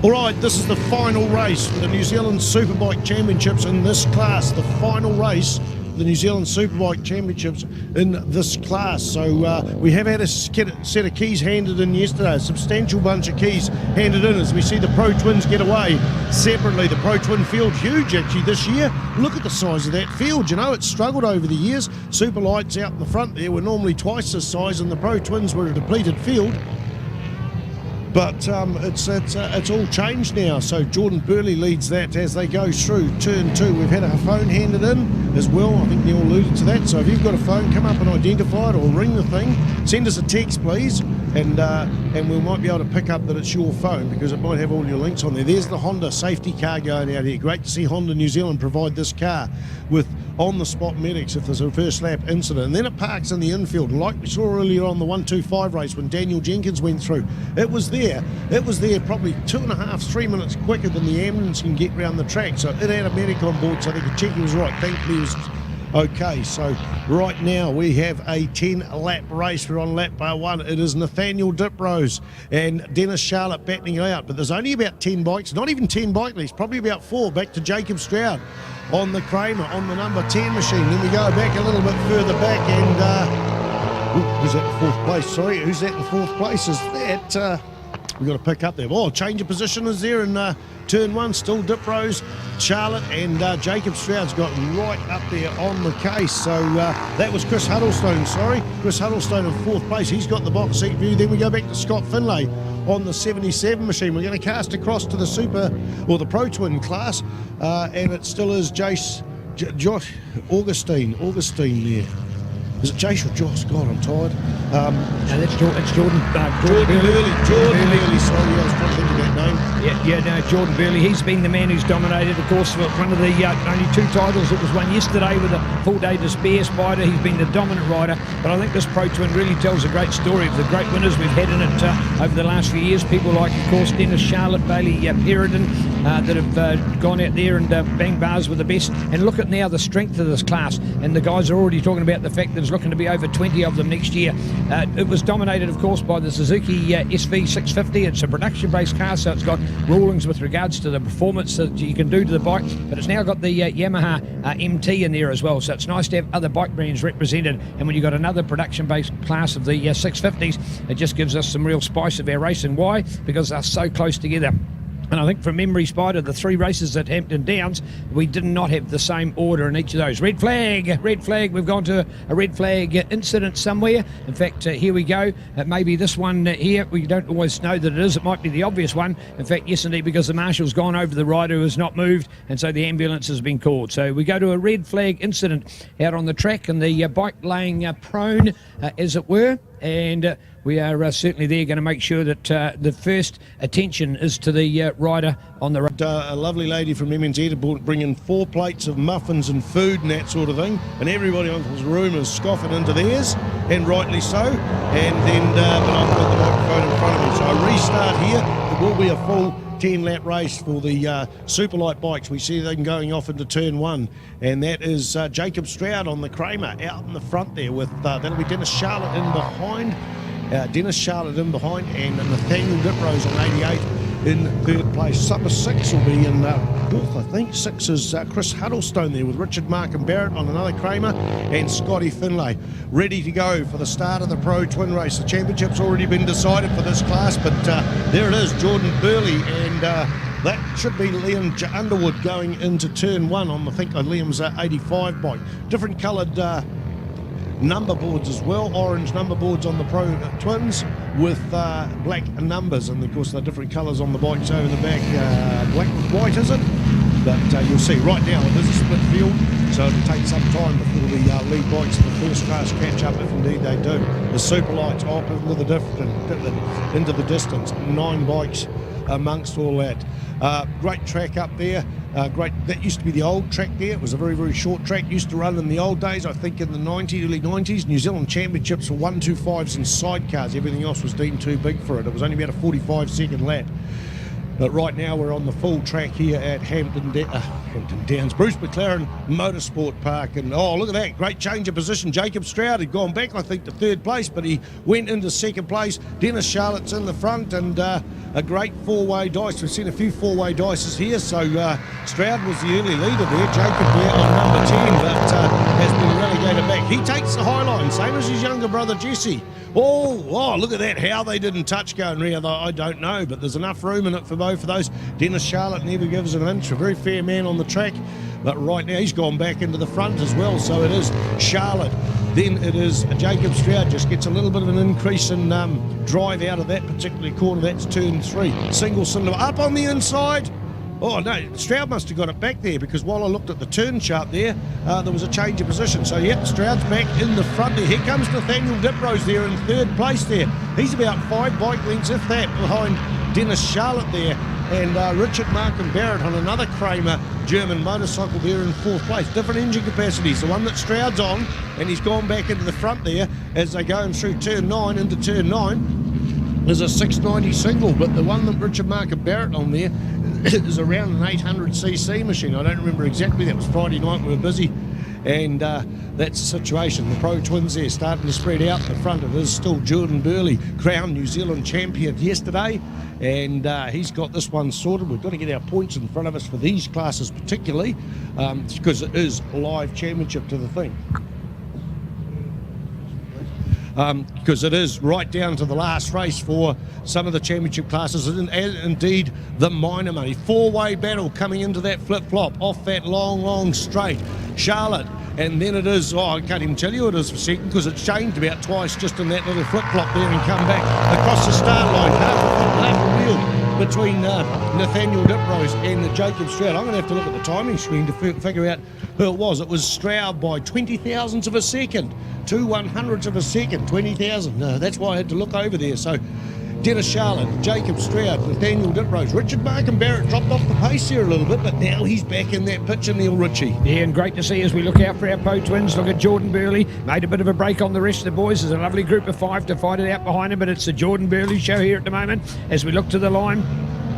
All right, this is the final race for the New Zealand Superbike Championships in this class. The final race for the New Zealand Superbike Championships in this class. So we have had a set of keys handed in yesterday, a substantial bunch of keys handed in as we see the Pro Twins get away separately. The Pro Twin field, huge actually this year. Look at the size of that field. You know, it's struggled over the years. Super Lights out in the front there were normally twice this size, and the Pro Twins were a depleted field. But it's all changed now. So Jordan Burley leads that as they go through turn 2. We've had a phone handed in as well. I think Neil alluded to that. So if you've got a phone, come up and identify it or ring the thing. Send us a text, please, and we might be able to pick up that it's your phone because it might have all your links on there. There's the Honda safety car going out here. Great to see Honda New Zealand provide this car with on-the-spot medics if there's a first lap incident. And then it parks in the infield, like we saw earlier on the 125 race when Daniel Jenkins went through. It was there probably 2.5, 3 minutes quicker than the ambulance can get around the track. So it had a medic on board, so they could check he was right. Thankfully he was okay. So right now we have a 10-lap race. We're on lap bar 1. It is Nathaniel Diprose and Dennis Charlotte battling it out. But there's only about 10 bikes, not even 10 bike leads, probably about 4 back to Jacob Stroud on the Kramer, on the number 10 machine. Then we go back a little bit further back and who's that in 4th place? Sorry, who's that in 4th place? Is that we've got to pick up there. Oh, change of position is there in turn 1. Still Diprose, Charlotte, and Jacob Stroud's got right up there on the case. So that was Chris Huddlestone, sorry. Chris Huddlestone in 4th place. He's got the box seat view. Then we go back to Scott Finlay on the 77 machine. We're going to cast across to the the Pro Twin class, and it still is Josh Augustine there. Is it Jace or Josh? God, I'm tired. No, it's Jordan Burley. Jordan Burley, sorry, I was trying to think of that name. Jordan Burley. He's been the man who's dominated, of course, for one of the only 2 titles that was won yesterday with a full day despair spider. He's been the dominant rider, but I think this Pro Twin really tells a great story of the great winners we've had in it over the last few years. People like, of course, Dennis Charlotte, Bailey Perrodin, that have gone out there and bang bars with the best. And look at now the strength of this class, and the guys are already talking about the fact that there's looking to be over 20 of them next year. It was dominated, of course, by the Suzuki SV650. It's a production-based car, so it's got rulings with regards to the performance that you can do to the bike, but it's now got the Yamaha MT in there as well, so it's nice to have other bike brands represented. And when you've got another production-based class of the 650s, it just gives us some real spice of our racing. Why? Because they're so close together. And I think from memory, Spider, the 3 races at Hampton Downs, we did not have the same order in each of those. Red flag, we've gone to a red flag incident somewhere. In fact, here we go. Maybe this one here, we don't always know that it is. It might be the obvious one. In fact, yes indeed, because the marshal's gone over the rider who has not moved, and so the ambulance has been called. So we go to a red flag incident out on the track, and the bike laying prone, as it were, and we are certainly there going to make sure that the first attention is to the rider on the road. A lovely lady from MNZ to bring in 4 plates of muffins and food and that sort of thing, and everybody in the room is scoffing into theirs, and rightly so. And then, but I've got the microphone in front of me, so I restart here. It will be a full 10-lap race for the Superlight bikes. We see them going off into turn 1, and that is Jacob Stroud on the Kramer out in the front there with that'll be Dennis Charlotte in behind. And Nathaniel Diprose on 88 in 3rd place. Number 6 will be in 4th, I think. 6 is Chris Huddlestone there with Richard Markham Barrett on another Kramer, and Scotty Finlay ready to go for the start of the Pro Twin race. The championship's already been decided for this class, but there it is, Jordan Burley, and that should be Liam Underwood going into turn 1 on, I think, on Liam's 85 bike. Different coloured number boards as well, orange number boards on the Pro Twins with black numbers, and of course the different colours on the bikes over the back, black with white, is it? But you'll see right now it is a split field, so it'll take some time before the lead bikes in the first class catch up, if indeed they do. The Super Lights off into the distance, 9 bikes amongst all that. Great track up there. That used to be the old track there. It was a very, very short track. Used to run in the old days, I think in the early 90s. New Zealand Championships for 125s and sidecars. Everything else was deemed too big for it. It was only about a 45-second lap. But right now we're on the full track here at Hampton Downs, Bruce McLaren Motorsport Park. And oh, look at that, great change of position. Jacob Stroud had gone back, I think, to 3rd place, but he went into 2nd place. Dennis Charlotte's in the front, and a great four-way dice. We've seen a few four-way dices here, so Stroud was the early leader there. Jacob there on number 10, but has been relegated back. He takes the high line, same as his younger brother Jesse. Oh, look at that, how they didn't touch going round, I don't know, but there's enough room in it for both of those. Dennis Charlotte never gives an inch, a very fair man on the track, but right now he's gone back into the front as well, so it is Charlotte. Then it is Jacob Stroud, just gets a little bit of an increase in drive out of that particular corner. That's turn 3. Single cylinder up on the inside. Oh no, Stroud must have got it back there, because while I looked at the turn chart there was a change of position. So yep, Stroud's back in the front there. Here comes Nathaniel Diprose there in 3rd place there. He's about 5 bike lengths, if that, behind Dennis Charlotte there. And Richard Markham Barrett on another Kramer German motorcycle there in 4th place. Different engine capacities, the one that Stroud's on, and he's gone back into the front there as they're going through turn 9 into turn 9. There's a 690 single, but the one that Richard Markham Barrett on there is around an 800cc machine. I don't remember exactly, that was Friday night, we were busy. And that's the situation. The Pro Twins there starting to spread out. The front it is still Jordan Burley, crowned New Zealand champion yesterday, and he's got this one sorted. We've got to get our points in front of us for these classes particularly, because it is a live championship to the thing. Because it is right down to the last race for some of the championship classes, and indeed the minor money. 4-way battle coming into that flip-flop off that long straight. Charlotte, and then it is, I can't even tell you what it is for second, because it's changed about twice just in that little flip-flop there and come back across the start line. Half a wheel between Nathaniel Diprose and Jacob Stroud. I'm going to have to look at the timing screen to figure out who it was. It was Stroud by 20 thousandths of a second. 2 100ths of a second, 20,000. That's why I had to look over there. So Dennis Charlotte, Jacob Stroud, Nathaniel Diprose, Richard Markham Barrett dropped off the pace here a little bit, but now he's back in that picture, Neil Ritchie. Yeah, and great to see as we look out for our Pro Twins. Look at Jordan Burley, made a bit of a break on the rest of the boys. There's a lovely group of 5 to fight it out behind him, but it's the Jordan Burley show here at the moment as we look to the line.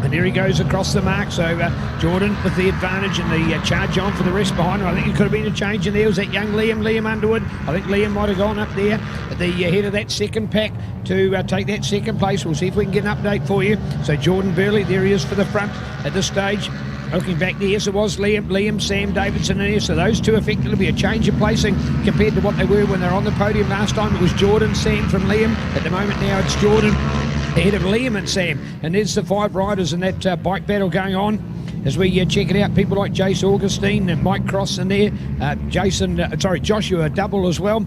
And there he goes across the mark. So Jordan with the advantage and the charge on for the rest behind him. I think it could have been a change in there. It was that young Liam Underwood. I think Liam might have gone up there at the head of that second pack to take that second place. We'll see if we can get an update for you. So Jordan Burley, there he is for the front at this stage. Looking back there, yes, it was Liam, Sam Davidson in here. So those two effectively be a change of placing compared to what they were when they were on the podium last time. It was Jordan, Sam from Liam. At the moment now it's Jordan ahead of Liam and Sam. And there's the 5 riders in that bike battle going on. As we check it out, people like Jace Augustine and Mike Cross in there. Joshua Double as well.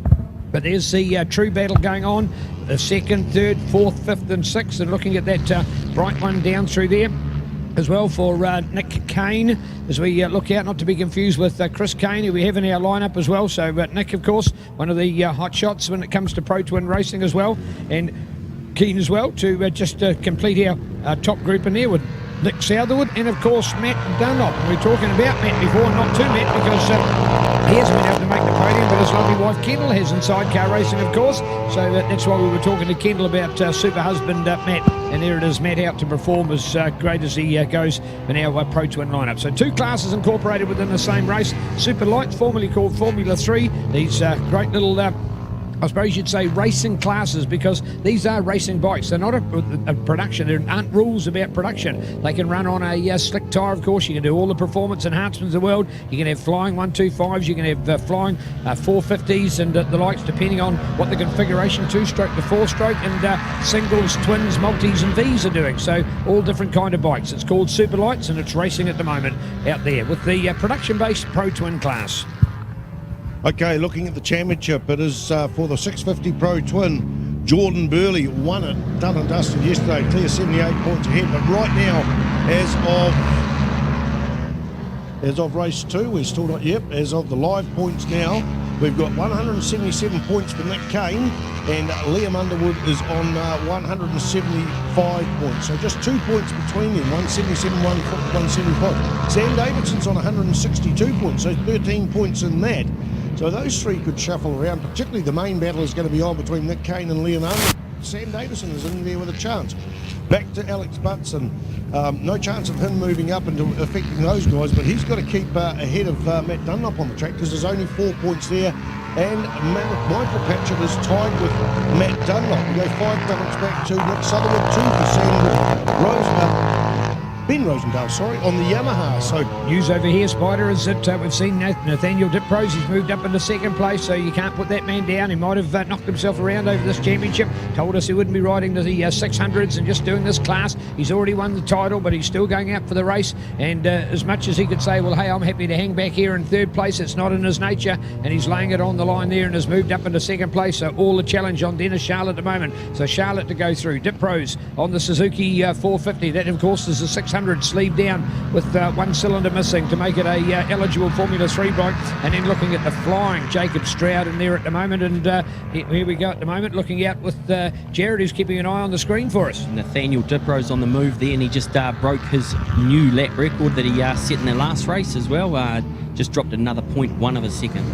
But there's the true battle going on. The 2nd, 3rd, 4th, 5th and 6th. And looking at that bright one down through there as well for Nick Kane, as we look out, not to be confused with Chris Kane, who we have in our lineup as well. So Nick, of course, one of the hot shots when it comes to Pro Twin racing as well, and keen as well to just complete our top group in there with Nick Southerwood and, of course, Matt Dunlop. We were talking about Matt before, not to Matt, because he hasn't been able to make the podium, but his lovely wife Kendall has in sidecar racing, of course. So that's why we were talking to Kendall about super husband Matt. And there it is, Matt out to perform as great as he goes in our Pro Twin lineup. So 2 classes incorporated within the same race. Super Lights, formerly called Formula 3. These great little I suppose you'd say racing classes, because these are racing bikes. They're not a production. There aren't rules about production. They can run on a slick tyre, of course. You can do all the performance enhancements in the world. You can have flying 125s. You can have flying 450s and the likes, depending on what the configuration 2-stroke to 4-stroke and singles, twins, multis and Vs are doing. So all different kind of bikes. It's called Super Lights, and it's racing at the moment out there with the production-based Pro Twin class. Okay, looking at the championship, it is for the 650 Pro Twin. Jordan Burley won it, done and dusted yesterday, clear 78 points ahead. But right now, as of race 2, we're still not yet. As of the live points now, we've got 177 points for Nick Kane, and Liam Underwood is on 175 points. So just 2 points between them, 177, 175. Sam Davidson's on 162 points, so 13 points in that. So those 3 could shuffle around. Particularly the main battle is going to be on between Nick Kane and Liam Underwood. Sam Davison is in there with a chance. back to Alex Butts, and no chance of him moving up and affecting those guys, but he's got to keep ahead of Matt Dunlop on the track because there's only 4 points there, and Michael Patchett is tied with Matt Dunlop. We go 5 minutes back to Nick Sutherland, 2 for Sam Ben Rosendale, on the Yamaha. So news over here, Spider, is that we've seen Nathaniel Diprose. He's moved up into second place, so you can't put that man down. He might have knocked himself around over this championship. Told us he wouldn't be riding the 600s and just doing this class. He's already won the title, but he's still going out for the race. And as much as he could say, well, hey, I'm happy to hang back here in third place, it's not in his nature. And he's laying it on the line there and has moved up into second place. So all the challenge on Dennis Charlotte at the moment. So Charlotte to go through. Diprose on the Suzuki 450. That, of course, is a 600 sleeve down with 1 cylinder missing to make it a eligible Formula 3 bike. And then looking at the flying Jacob Stroud in there at the moment, and here we go at the moment, looking out with Jared, who's keeping an eye on the screen for us. Nathaniel Diprose on the move there, and he just broke his new lap record that he set in the last race as well. Just dropped another 0.1 of a second.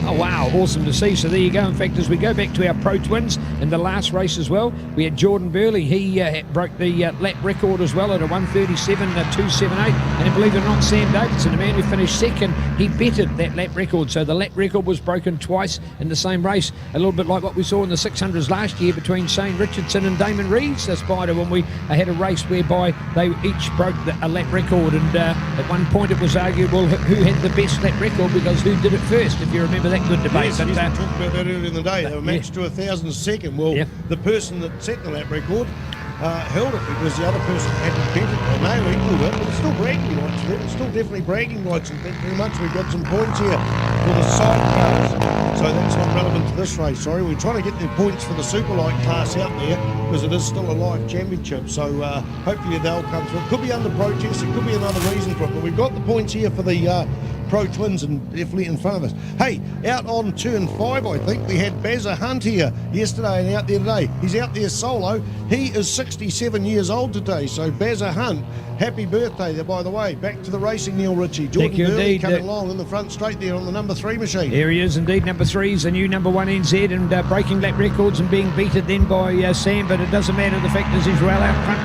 Oh, wow, awesome to see. So there you go. In fact, as we go back to our Pro Twins in the last race as well, we had Jordan Burley. He broke the lap record as well at a 1:37.278. And believe it or not, Sam Davidson, the man who finished second, he bettered that lap record. So the lap record was broken twice in the same race, a little bit like what we saw in the 600s last year between Shane Richardson and Damon Reeves, the Spider, when we had a race whereby they each broke a lap record. And at one point it was arguable who had the best lap record because who did it first, if you remember that good debate. Yes, we talked about that earlier in the day. They were matched to 1,000 a second. Well, the person that set the lap record held it because the other person hadn't beat it. They may have equalled it, but it's still bragging rights for them. It's still definitely bragging rights, and thank you very much. We've got some points here for the sidecars. So that's not relevant to this race, sorry. We're trying to get the points for the Superlight class out there because it is still a live championship. So hopefully they'll come through. It could be under protest. It could be another reason for it. But we've got the points here for the Pro Twins and definitely in front of us. Hey, out on turn 5, I think, we had Bazza Hunt here yesterday and out there today. He's out there solo. He is 67 years old today. So Bazza Hunt, happy birthday there, by the way. Back to the racing, Neil Ritchie. Jordan Burley coming along in the front straight there on the number 3 machine. There he is indeed, number 3 is the new number 1 NZ, and breaking lap records and being beaten then by Sam, but it doesn't matter. The fact is he's well out front,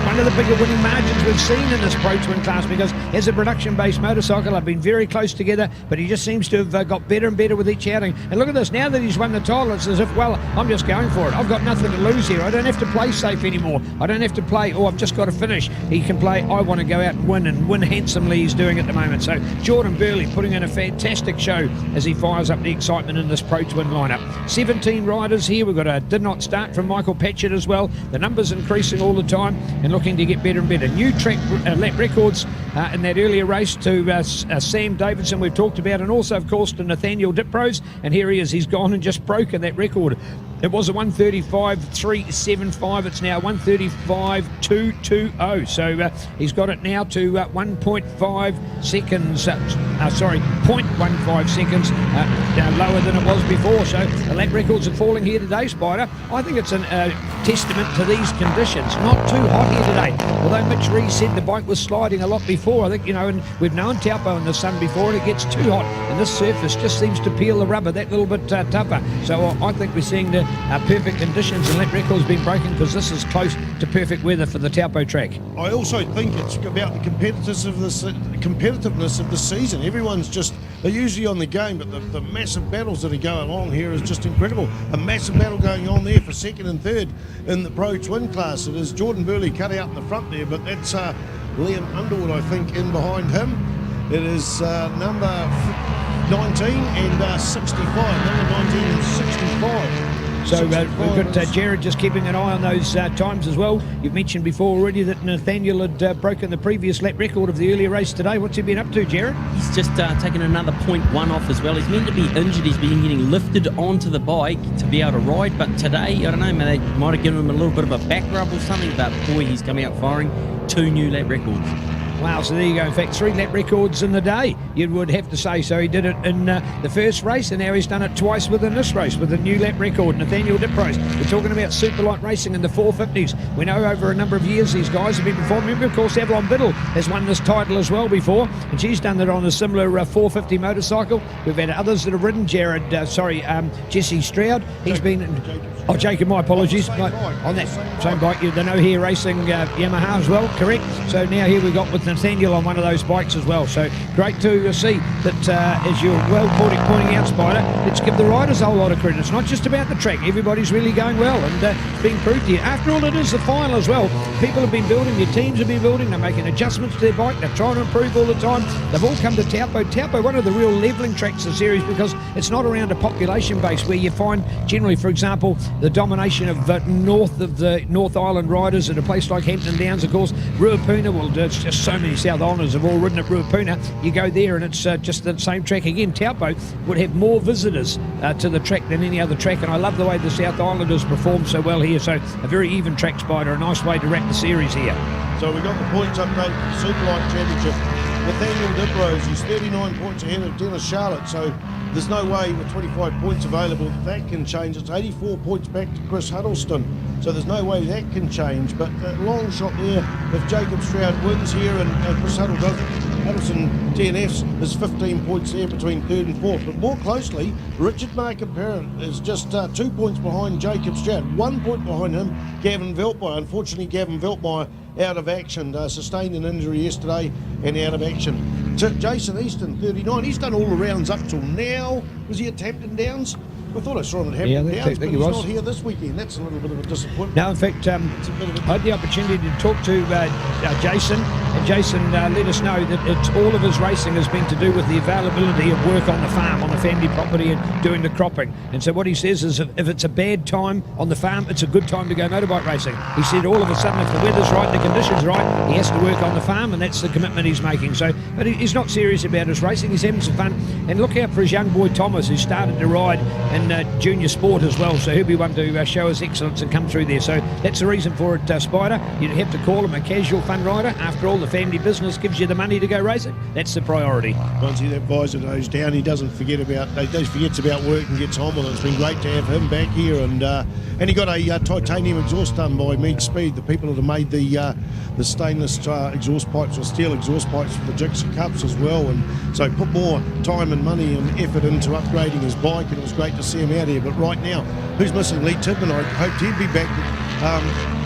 one of the bigger winning margins we've seen in this Pro Twin class, because as a production-based motorcycle, I've been very close together, but he just seems to have got better and better with each outing. And look at this, now that he's won the title, it's as if, well, I'm just going for it. I've got nothing to lose here. I don't have to play safe anymore. I don't have to play, I've just got to finish. He can play, I want to go out and win handsomely. He's doing at the moment. So Jordan Burley putting in a fantastic show as he fires up the excitement in this Pro Twin lineup. 17 riders here. We've got a did not start from Michael Patchett as well. The numbers increasing all the time and looking to get better and better. New track lap records in that earlier race to Sam Davidson we've talked about, and also of course to Nathaniel Diprose, and here he is. He's gone and just broken that record. It was a 1:35.375. It's now 1:35.220. So he's got it now to 1.5 seconds. 0.15 seconds lower than it was before. So the lap records are falling here today, Spider. I think it's a testament to these conditions. Not too hot here today. Although Mitch Rees said the bike was sliding a lot before. I think, and we've known Taupo in the sun before, and it gets too hot. And this surface just seems to peel the rubber that little bit tougher. So I think we're seeing the perfect conditions, and lap records been broken because this is close to perfect weather for the Taupo track. I also think it's about the competitiveness of the season. Everyone's just, they're usually on the game, but the massive battles that are going on here is just incredible. A massive battle going on there for second and third in the Pro Twin class. It is Jordan Burley cut out in the front there, but that's Liam Underwood, I think, in behind him. It is number 19 and 65. Number 19 and 65. So we've got Jared just keeping an eye on those times as well. You've mentioned before already that Nathaniel had broken the previous lap record of the earlier race today. What's he been up to, Jared? He's just taken another 0.1 off as well. He's meant to be injured. He's been getting lifted onto the bike to be able to ride, but today, I don't know, they might have given him a little bit of a back rub or something, but boy, he's coming out firing 2 new lap records. Wow, so there you go. In fact, 3 lap records in the day, you would have to say. So he did it in the first race, and now he's done it twice within this race with a new lap record. Nathaniel Diprose. We're talking about superlight racing in the 450s. We know over a number of years these guys have been performing. Remember, of course, Avalon Biddle has won this title as well before, and she's done it on a similar 450 motorcycle. We've had others that have ridden. Jesse Stroud. He's been... Oh, Jacob, my apologies. On that same bike, the No Hair Racing Yamaha as well, correct? So now here we got with Nathaniel on one of those bikes as well. So great to see that, as you're well pointing out, Spider, let's give the riders a whole lot of credit. It's not just about the track. Everybody's really going well, and it's being proved here. After all, it is the final as well. People have been building, your teams have been building, they're making adjustments to their bike, they're trying to improve all the time. They've all come to Taupo. Taupo, one of the real levelling tracks of the series, because it's not around a population base where you find generally, for example, the domination of north of the North Island riders at a place like Hampton Downs, of course. Ruapuna, well, there's just so many South Islanders have all ridden at Ruapuna. You go there and it's just the same track again. Taupo would have more visitors to the track than any other track, and I love the way the South Islanders perform so well here. So a very even track, Spider, a nice way to wrap the series here. So we got the points update for the Superlight Championship. Nathaniel Diprose, he's 39 points ahead of Dennis Charlotte, so there's no way with 25 points available that can change. It's 84 points back to Chris Huddleston, so there's no way that can change. But that long shot there, if Jacob Stroud wins here and Chris Huddleston DNFs, is 15 points there between 3rd and 4th. But more closely, Richard Markham-Parent is just 2 points behind Jacob Stroud, 1 point behind him, Gavin Veltmeyer. Unfortunately, Gavin Veltmeyer out of action, sustained an injury yesterday and out of action. Jason Easton, 39, he's done all the rounds up till now. Was he at Hampton Downs? I thought I saw him at Hampton Downs, but he's not here this weekend. That's a little bit of a disappointment. No, in fact, I had the opportunity to talk to Jason, and Jason let us know that it's all of his racing has been to do with the availability of work on the farm, on the family property, and doing the cropping. And so what he says is if it's a bad time on the farm, it's a good time to go motorbike racing. He said all of a sudden, if the weather's right, the conditions right, he has to work on the farm, and that's the commitment he's making. So, but he's not serious about his racing. He's having some fun. And look out for his young boy Thomas, who started to ride in junior sport as well. So he'll be one to show his excellence and come through there. So that's the reason for it, Spider. You'd have to call him a casual fun rider. After all, the family business gives you the money to go racing. That's the priority. Once that visor goes down, he doesn't forget about forgets about work and gets on with it. It's been great to have him back here, and he got a titanium exhaust done by Mead Speed, the people that have made the stainless exhaust pipes or steel exhaust pipes for the Gixxer Cups as well, and so put more time and money and effort into upgrading his bike, and it was great to see him out here. But right now, who's missing? Lee Tidman. I hoped he'd be back.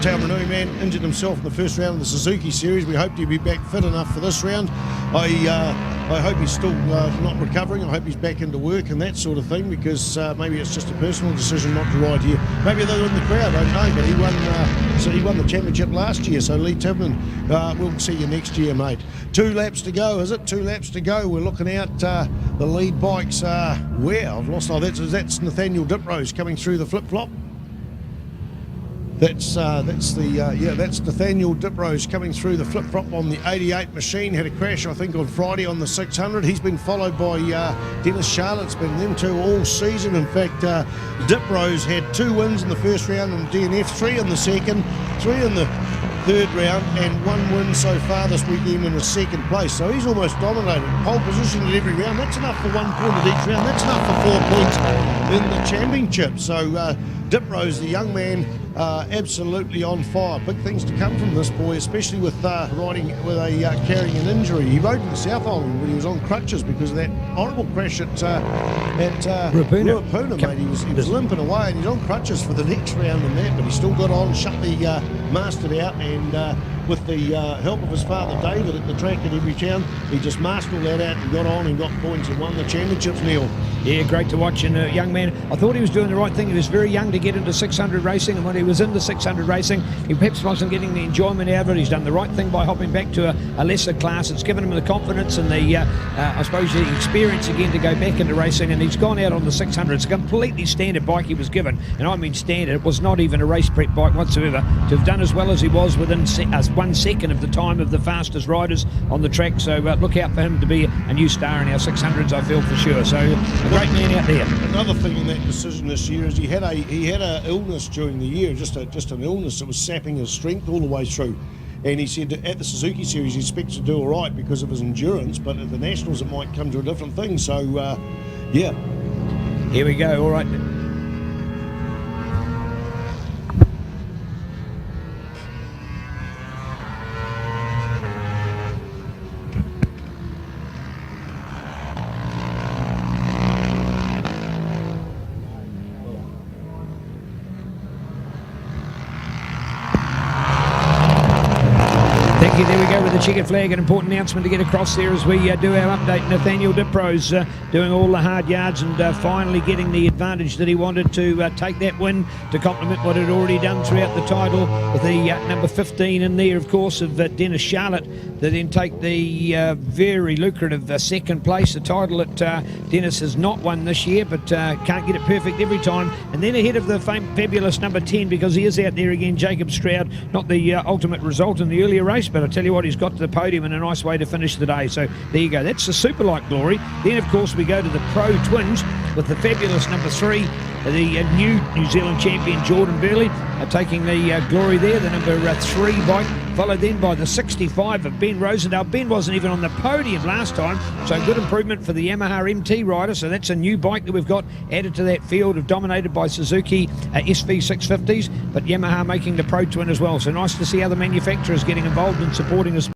Taupo man injured himself in the first round of the Suzuki Series. We hoped he'd be back fit enough for this round. I hope he's still not recovering. I hope he's back into work and that sort of thing, because maybe it's just a personal decision not to ride here. Maybe they're in the crowd, I don't know, but he won the championship last year. So Lee Tidman, we'll see you next year, mate. 2 laps to go, is it? 2 laps to go. We're looking out the lead bikes. Where? I've lost. Oh, that's Nathaniel Diprose coming through the flip-flop. That's Nathaniel Diprose coming through the flip-flop on the 88 machine. Had a crash, I think, on Friday on the 600. He's been followed by Dennis Charlotte. It's been them two all season. In fact, Diprose had 2 wins in the first round on DNF, 3 in the second, 3 in the third round, and 1 win so far this weekend in the second place. So he's almost dominated. Pole position at every round. That's enough for 1 point at each round. That's enough for 4 points in the championship. So Diprose, the young man, absolutely on fire. Big things to come from this boy, especially with riding with carrying an injury. He rode in the South Island when he was on crutches because of that horrible crash at Ruapuna, mate. He was limping away, and he's on crutches for the next round and that, but he still got on, shut the mastered out, and with the help of his father David at the track at every town, he just mastered all that out and got on and got points and won the championships, Neil. Yeah, great to watch. And a young man, I thought he was doing the right thing. He was very young to get into 600 racing, and when he was in the 600 racing, he perhaps wasn't getting the enjoyment out of it. He's done the right thing by hopping back to a lesser class. It's given him the confidence and the, I suppose, the experience again to go back into racing, and he's gone out on the 600. It's a completely standard bike he was given, and I mean standard. It was not even a race prep bike whatsoever. To have done as well as he was within 1 second of the time of the fastest riders on the track. So look out for him to be a new star in our 600s, I feel, for sure. So a great man out there. Another thing in that decision this year is he had a illness during the year, just an illness that was sapping his strength all the way through. and he said that at the Suzuki Series he expects to do all right because of his endurance, but at the Nationals it might come to a different thing. So, yeah. Here we go, all right. Thank you. There we go with the checkered flag. An important announcement to get across there as we do our update. Nathaniel Dipro's doing all the hard yards and finally getting the advantage that he wanted to take that win to complement what he'd already done throughout the title with the number 15 in there, of course, of Dennis Charlotte. They then take the very lucrative second place. The title that Dennis has not won this year, but can't get it perfect every time. And then ahead of the fabulous number 10, because he is out there again, Jacob Stroud. Not the ultimate result in the earlier race, but I tell you what, he's got to the podium in a nice way to finish the day. So there you go. That's the Superlight glory. Then, of course, we go to the Pro Twins with the fabulous number 3, the new New Zealand champion Jordan Burley taking the glory there, the number 3 bike, followed then by the 65 of Ben Rosendale. Ben wasn't even on the podium last time, so good improvement for the Yamaha MT rider. So that's a new bike that we've got added to that field of dominated by Suzuki SV650s, but Yamaha making the Pro Twin as well. So nice to see other manufacturers getting involved in supporting us.